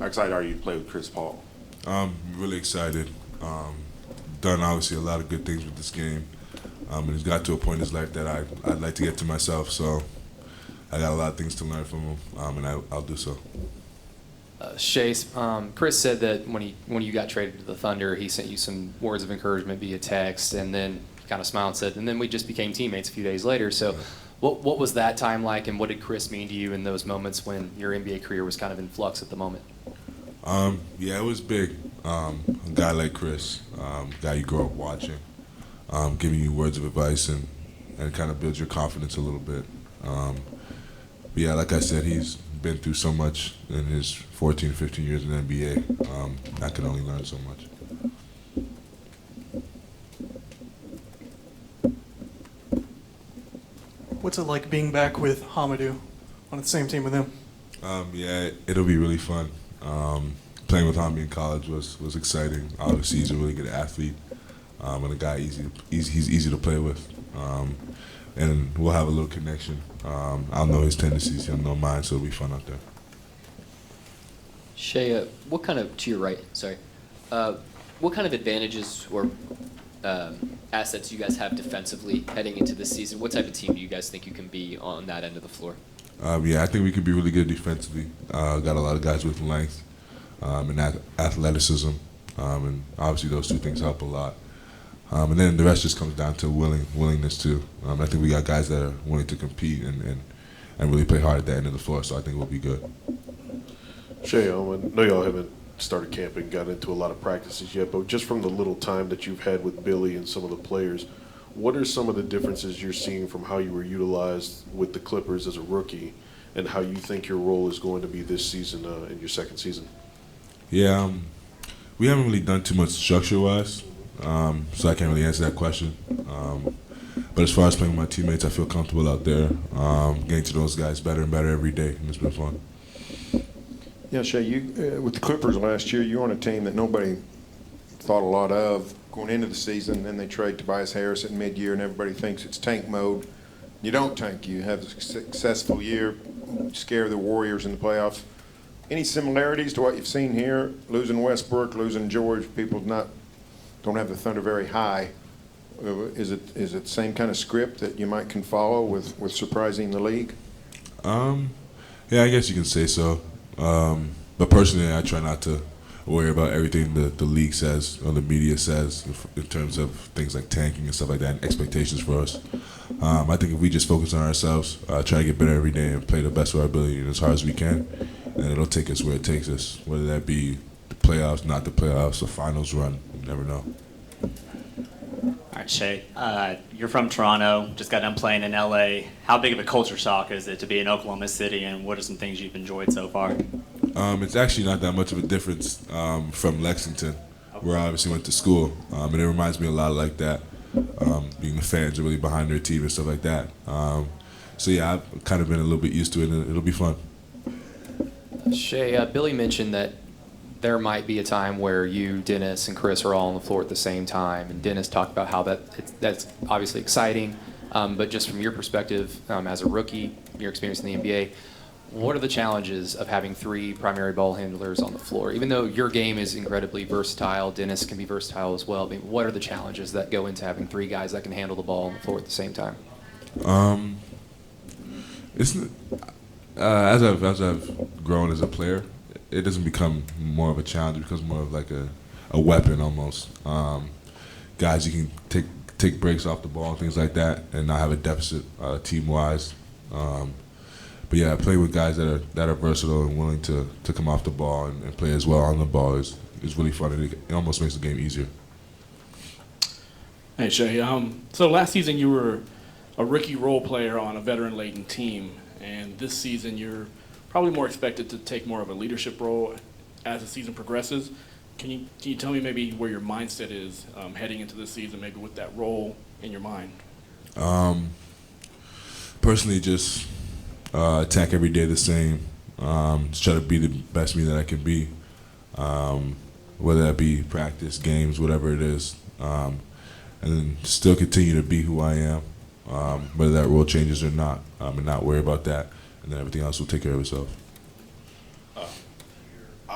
excited are you to play with Chris Paul? I'm really excited. Done obviously a lot of good things with this game, and he's got to a point in his life that I'd like to get to myself. So I got a lot of things to learn from him, and I'll do so. Shai, Chris said that when you got traded to the Thunder, he sent you some words of encouragement via text, and then he kind of smiled and said, and then we just became teammates a few days later. So what was that time like, and what did Chris mean to you in those moments when your NBA career was kind of in flux at the moment? Yeah, it was big. A guy like Chris, guy you grow up watching, giving you words of advice and kind of builds your confidence a little bit. But yeah, like I said, he's been through so much in his 14, 15 years in the NBA. I can only learn so much. What's it like being back with Hamidou on the same team with him? Yeah, it'll be really fun. Playing with Hamidou in college was exciting. Obviously, he's a really good athlete, and a guy he's easy to play with. And we'll have a little connection. I'll know his tendencies, he'll know mine, so it'll be fun out there. Shai, what kind of advantages or assets you guys have defensively heading into this season? What type of team do you guys think you can be on that end of the floor? Yeah, I think we could be really good defensively. Got a lot of guys with length and athleticism, and obviously those two things help a lot. And then the rest just comes down to willingness too. I think we got guys that are willing to compete and really play hard at the end of the floor, so I think we'll be good. Shai, I know y'all haven't started camp and got into a lot of practices yet, but just from the little time that you've had with Billy and some of the players, what are some of the differences you're seeing from how you were utilized with the Clippers as a rookie and how you think your role is going to be this season in your second season? Yeah, we haven't really done too much structure-wise, so I can't really answer that question. But as far as playing with my teammates, I feel comfortable out there, getting to those guys better and better every day, and it's been fun. Yeah, Shai, you with the Clippers last year, you were on a team that nobody thought a lot of going into the season. Then they trade Tobias Harris at mid-year, and everybody thinks it's tank mode. You don't tank. You have a successful year, scare the Warriors in the playoffs. Any similarities to what you've seen here? Losing Westbrook, losing George, people don't have the Thunder very high. Is it the same kind of script that you might can follow with surprising the league? Yeah, I guess you can say so. But personally, I try not to worry about everything the league says or the media says in terms of things like tanking and stuff like that and expectations for us. I think if we just focus on ourselves, try to get better every day and play the best of our ability and as hard as we can, then it'll take us where it takes us, whether that be the playoffs, not the playoffs, the finals run. You never know. All right, Shai, you're from Toronto, just got done playing in LA. How big of a culture shock is it to be in Oklahoma City, and what are some things you've enjoyed so far? It's actually not that much of a difference from Lexington, where I obviously went to school, and it reminds me a lot like that, being the fans are really behind their team and stuff like that. So yeah, I've kind of been a little bit used to it, and it'll be fun. Shai, Billy mentioned that there might be a time where you, Dennis, and Chris are all on the floor at the same time, and Dennis talked about how that's obviously exciting, but just from your perspective as a rookie, your experience in the NBA, what are the challenges of having three primary ball handlers on the floor? Even though your game is incredibly versatile, Dennis can be versatile as well. I mean, what are the challenges that go into having three guys that can handle the ball on the floor at the same time? As I've grown as a player, it doesn't become more of a challenge. It becomes more of like a weapon almost. Guys, you can take breaks off the ball and things like that, and not have a deficit team-wise. But yeah, playing with guys that are versatile and willing to come off the ball and play as well on the ball is really fun. And it almost makes the game easier. Hey Shai, so last season you were a rookie role player on a veteran-laden team, and this season you're probably more expected to take more of a leadership role as the season progresses. Can you tell me maybe where your mindset is heading into this season, maybe with that role in your mind? Personally, just attack every day the same. Just try to be the best me that I can be, whether that be practice, games, whatever it is, and then still continue to be who I am, whether that role changes or not, and not worry about that, and then everything else will take care of itself.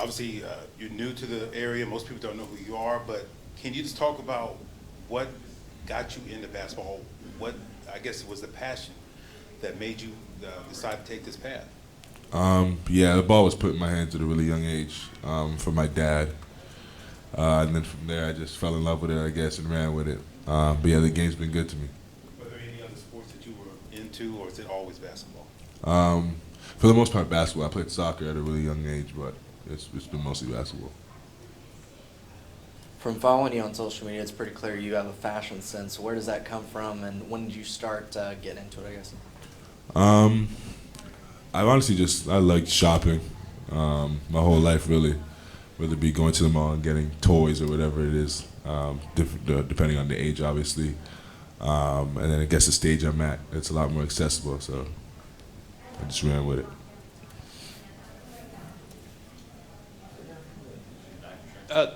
obviously, you're new to the area. Most people don't know who you are, but can you just talk about what got you into basketball? What, I guess, was the passion that made you decide to take this path? Yeah, the ball was put in my hands at a really young age from my dad. And then from there, I just fell in love with it, I guess, and ran with it. But yeah, the game's been good to me. Were there any other sports that you were into, or is it always basketball? For the most part, basketball. I played soccer at a really young age, but it's been mostly basketball. From following you on social media, it's pretty clear you have a fashion sense. Where does that come from, and when did you start getting into it, I guess? I honestly I liked shopping my whole life, really, whether it be going to the mall and getting toys or whatever it is, depending on the age, obviously. And then I guess the stage I'm at, it's a lot more accessible, so I just ran with it.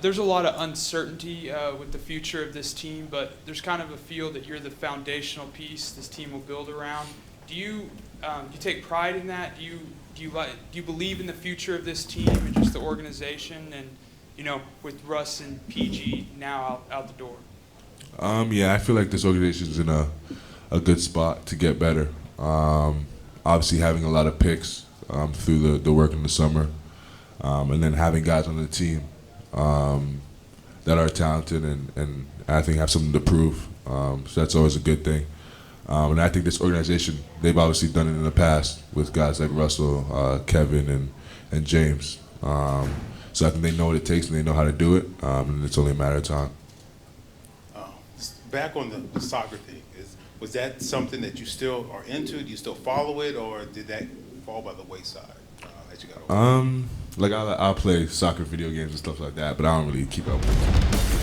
There's a lot of uncertainty with the future of this team, but there's kind of a feel that you're the foundational piece this team will build around. Do you take pride in that? Do you believe in the future of this team and just the organization, and with Russ and PG now out the door? Yeah, I feel like this organization is in a good spot to get better. Obviously, having a lot of picks through the work in the summer, and then having guys on the team that are talented and I think have something to prove. So that's always a good thing. And I think this organization, they've obviously done it in the past with guys like Russell, Kevin, and James. So I think they know what it takes and they know how to do it, and it's only a matter of time. Back on the soccer thing, was that something that you still are into? Do you still follow it, or did that fall by the wayside as you got older? Like I'll play soccer video games and stuff like that, but I don't really keep up with it.